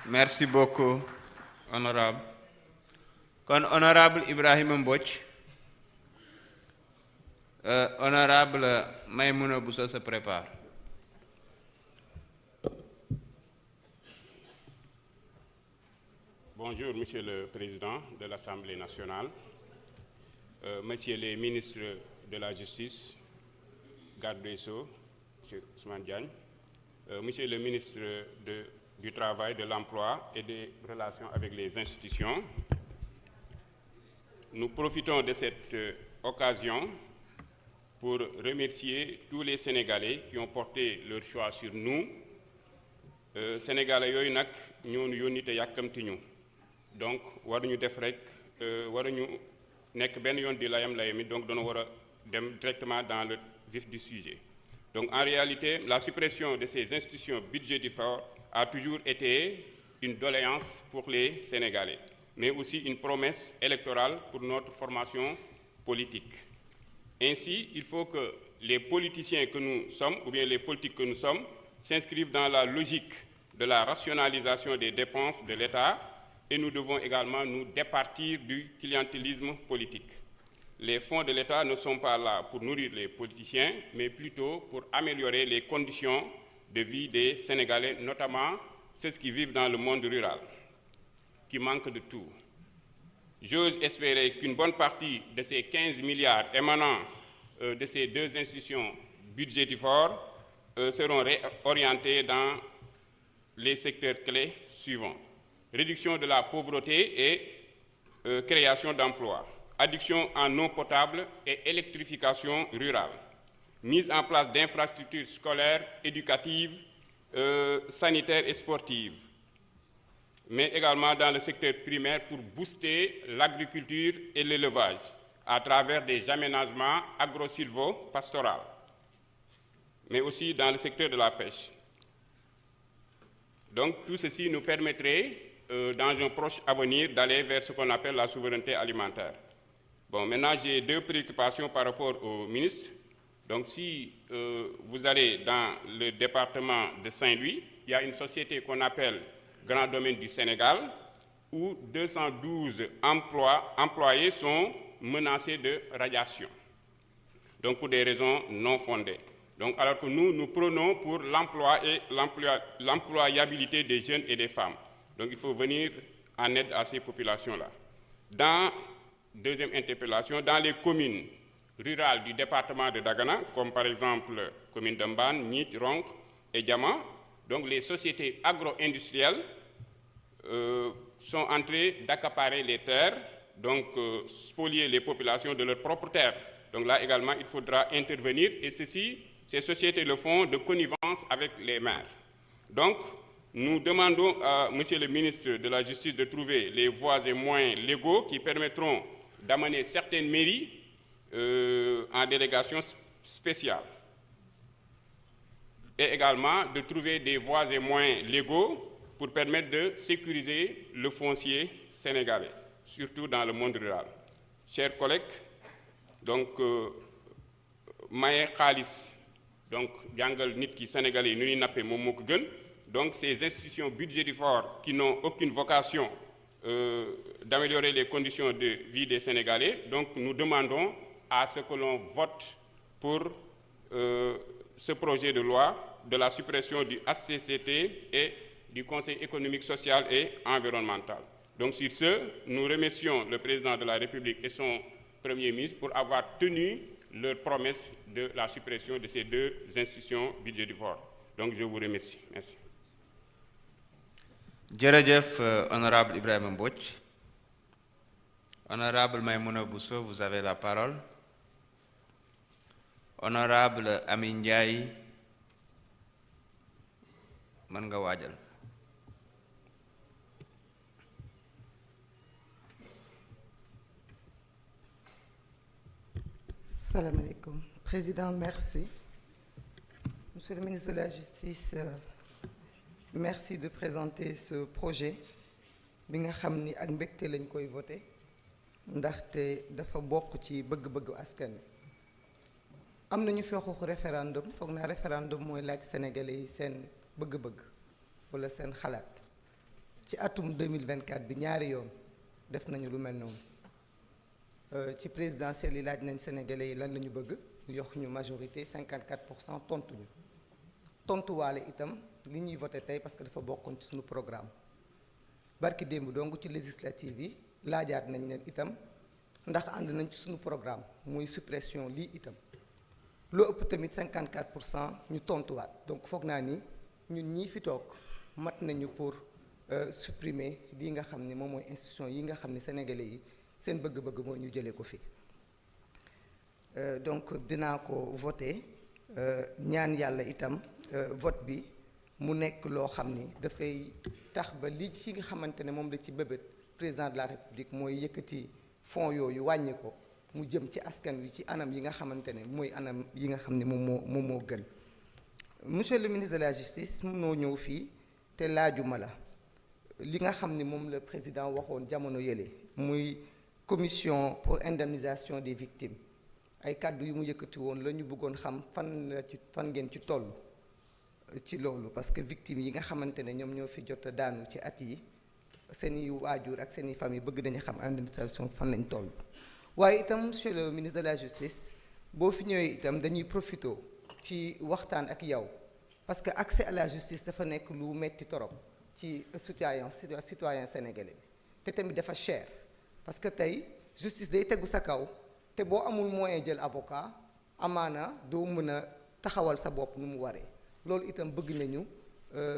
Merci beaucoup, honorable. Kon honorable Ibrahima Mbodj, honorable Maïmouna Bousso se prépare. Bonjour, Monsieur le Président de l'Assemblée nationale, Messieurs les ministres de la Justice, Garde des Sceaux, M. Ousmane Diagne, Monsieur le ministre du Travail, de l'Emploi et des Relations avec les institutions. Nous profitons de cette occasion pour remercier tous les Sénégalais qui ont porté leur choix sur nous. Sénégalais yooyu nag ñoo ñu yónni te yàkkamti ñu donc waruñu def rek waruñu nekk benn yoon di layam-layami donc dañoo war a dem directement dans le vif du sujet. Donc en réalité, la suppression de ces institutions budgétivores a toujours été une doléance pour les Sénégalais, mais aussi une promesse électorale pour notre formation politique. Ainsi, il faut que les politiciens que nous sommes, ou bien les politiques que nous sommes, s'inscrivent dans la logique de la rationalisation des dépenses de l'État et nous devons également nous départir du clientélisme politique. Les fonds de l'État ne sont pas là pour nourrir les politiciens, mais plutôt pour améliorer les conditions de vie des Sénégalais, notamment ceux qui vivent dans le monde rural, qui manquent de tout. J'ose espérer qu'une bonne partie de ces 15 milliards émanant de ces deux institutions budgétivores seront réorientés dans les secteurs clés suivants. Réduction de la pauvreté et création d'emplois. Adduction en eau potable et électrification rurale. Mise en place d'infrastructures scolaires, éducatives, sanitaires et sportives. Mais également dans le secteur primaire pour booster l'agriculture et l'élevage à travers des aménagements agro-silvo-pastoraux, mais aussi dans le secteur de la pêche. Donc tout ceci nous permettrait, dans un proche avenir, d'aller vers ce qu'on appelle la souveraineté alimentaire. Bon, maintenant j'ai deux préoccupations par rapport au ministre. Donc si vous allez dans le département de Saint-Louis, il y a une société qu'on appelle Grand Domaine du Sénégal, où 212 employés sont menacés de radiation, donc pour des raisons non fondées. Donc, alors que nous prenons pour l'emploi et l'employabilité des jeunes et des femmes. Donc il faut venir en aide à ces populations-là. Deuxième interpellation, dans les communes rurales du département de Dagana, comme par exemple commune de Mbane, Nit, Ronk et Diama, donc les sociétés agro-industrielles sont en train d'accaparer les terres, donc spolier les populations de leurs propres terres. Donc là également, il faudra intervenir et ces sociétés le font de connivence avec les maires. Donc, nous demandons à Monsieur le ministre de la Justice de trouver les voies et moyens légaux qui permettront d'amener certaines mairies en délégation spéciale. Et également de trouver des voies et moyens légaux pour permettre de sécuriser le foncier sénégalais, surtout dans le monde rural. Chers collègues, donc, maye xaalis, donc jàngal nit ki sénégalais nu ñuy nappee moom moo ko gën. Donc ces institutions budgétivores qui n'ont aucune vocation d'améliorer les conditions de vie des Sénégalais, donc nous demandons à ce que l'on vote pour ce projet de loi de la suppression du HCCT et du Conseil économique, social et environnemental. Donc sur ce, nous remercions le président de la République et son Premier ministre pour avoir tenu leur promesse de la suppression de ces deux institutions budgétivores. Donc je vous remercie. Merci. Jërëjëf, honorable Ibrahima Mbodj. Honorable Maïmouna Bousso, vous avez la parole. Honorable Amin Ndiaye, mën nga waajal. Salam alaikum. Président, merci. Monsieur le ministre de la Justice, merci de présenter ce projet bi nga xam ni ak mbégte lañ koy voté ndaxte dafa bokk ci bëgg-bëggu askan wi. am nañu fi waxu référendum foog naa référendum mooy laaj sénégalais yi seen bëgg-bëgg wala seen xalaat ci atum 2024 bi ñaari yoon def nañu lu mel noonu ci présidentielle yi laaj nañ Sénégalais yi lan la ñu bëgg yox ñu majorité 54% tontuñu tontuwaale itam li ñuy voté tey parce que dafa bokkoon ci suñu programme barki démb donc ci législative yi laajaat nañ leen itam ndax ànd nañ ci suñu programme muy suppression lii itam loo ëpp tamit 54% ñu tontuwaat donc foog naa ni ñun ñii fi toog mat nañu pour supprimer lii nga xam ni moom mooy institution yi nga xam ni sénégalais yi seen bëgg-bëgg mooy ñu jëlee ko fi donc dinaa ko voté ñaan yàlla itam vote bi mu nekk loo xam ni dafay tax ba li ci nga xamante ne moom la ci bébét président de la république mooy yëkkati fonds yooyu wàññi ko mu jëm ci askan wi ci anam yi nga xamante ne mooy anam yi nga xam ne moom moo gën monsieur le ministre de la justice mënoo ñëw fii te laajuma la li nga xam ni moom la président waxoon jamono yële muy commission pour indemnisation des victimes ay kàddu yu mu yëkkati woon la ñu bëggoon xam fan ngeen ci toll ci loolu parce que victimes yi nga xamante ne ñoom ñoo fi jot a daanu ci at yi seeni waajur ak seeni famille bëgg nañu xam indemnisation fan lañ toll waaye itam monsieur le ministre de la justice boo fi ñëwee itam dañuy profité ci waxtaan ak yow parce que accès à la justice dafa nekk lu metti torop ci citoyen sénégalais bi te tamit dafa cher parce que tey justice day tegu sa kaw te boo amul moyen jël avocat amaana doo mën a taxawal sa bopp nu mu waree loolu itam bëgg nañu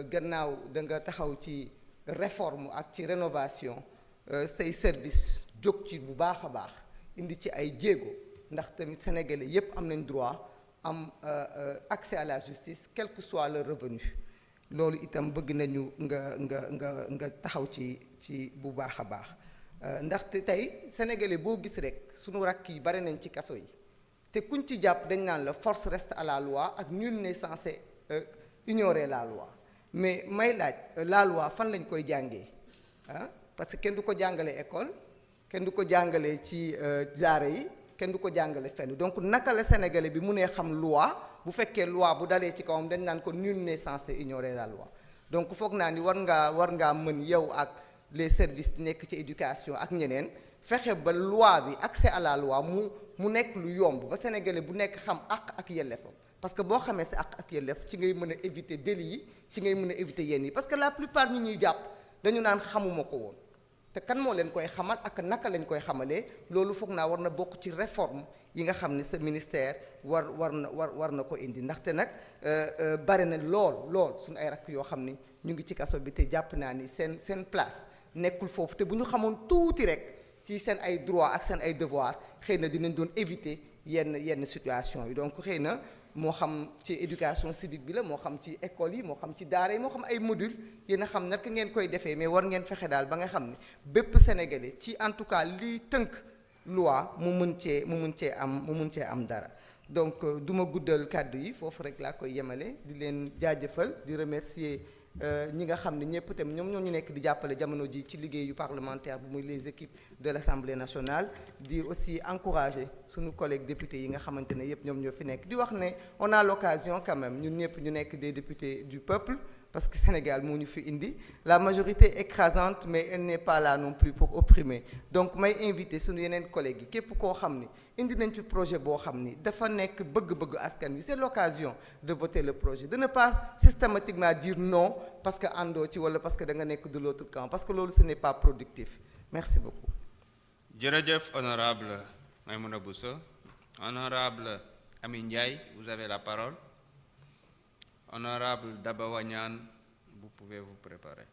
gannaaw da nga taxaw ci réforme ak ci rénovation say service jóg ci bu baax a baax indi ci ay jéego ndax tamit sénégalais yépp am nañ droit am accès à la justice quel que soit leur revenu loolu itam bëgg nañu nga taxaw ci bu baax a baax ndaxte tey sénégalais boo gis rek sunu rakk yi bare nañ ci kaso yi te kuñ ci jàpp dañ naan la force reste à la loi ak nul n'est censé ignorer la loi mais may laaj la loi fan lañ koy jàngee ah parce que kenn du ko jàngale école kenn du ko jàngale ci daara yi kenn du ko jàngale fenn donc naka la sénégalais bi mu nee xam loi bu fekkee loi bu dalee ci kawam dañ naan ko nul n'est censé ignorer la loi donc foog naa ni war ngaa mën yow ak les services nekk ci éducation ak ñeneen fexe ba loi bi accès à la loi mu nekk lu yomb ba sénégalais bu nekk xam àq ak yelleefam parce que boo xamee sa àq ak yelleef ci ngay mën a éviter délit yi ci ngay mën a éviter yenn yi parce que la plupart ñi ñuy jàpp dañu naan xamuma ko woon te kan moo leen koy xamal ak naka lañ koy xamalee loolu foog naa war na bokk ci réforme yi nga xam ne sa ministère war na ko indi ndaxte nag bare na lool suñu ay rakk yoo xam ni ñu ngi ci kaso bi te jàpp naa ni seen place nekkul foofu te bu ñu xamoon tuuti rek ci seen ay droit ak seen ay devoir xëy na dinañ doon éviter yenn situation yi donc xëy na moo xam ci éducation civique bi la moo xam ci école yi moo xam ci daara yi moo xam ay module yéen a xam naka ngeen koy defee mais war ngeen fexe daal ba nga xam ne bépp sénégalais ci en tout cas liy tënk loi mu mun cee am dara donc du ma guddal kàddu yi foofu rek laa koy yemale di leen jaajëfal di remercier ñi nga xam ne ñëpp itam ñoom ñoo ñu nekk di jàppale jamono ji ci liggéeyu parlementaire bu muy les équipes de l'Assemblée nationale di aussi encourager suñu collègues députés yi nga xamante ne yëpp ñoom ñoo fi nekk di wax ne on a l'occasion quand même ñun ñëpp ñu nekk des députés du peuple parce que Sénégal moo ñu fi indi la majorité écrasante mais elle n'est pas là non plus pour opprimer donc may inviter suñu yeneen collègues yi képp koo xam ni indi nañ ci projet boo xam ni dafa nekk bëgg-bëgg askan wi c'est l'occasion de voter le projet de ne pas systématiquement dire non parce que àndoo ci wala parce que da nga nekk de l'autre camp parce que loolu ce n'est pas productif merci beaucoup. jërëjëf honorable Maïmouna Bousso. Honorable Ami Ndiaye, vous avez la parole. Honorable Daba Wagnan, vous pouvez vous préparer.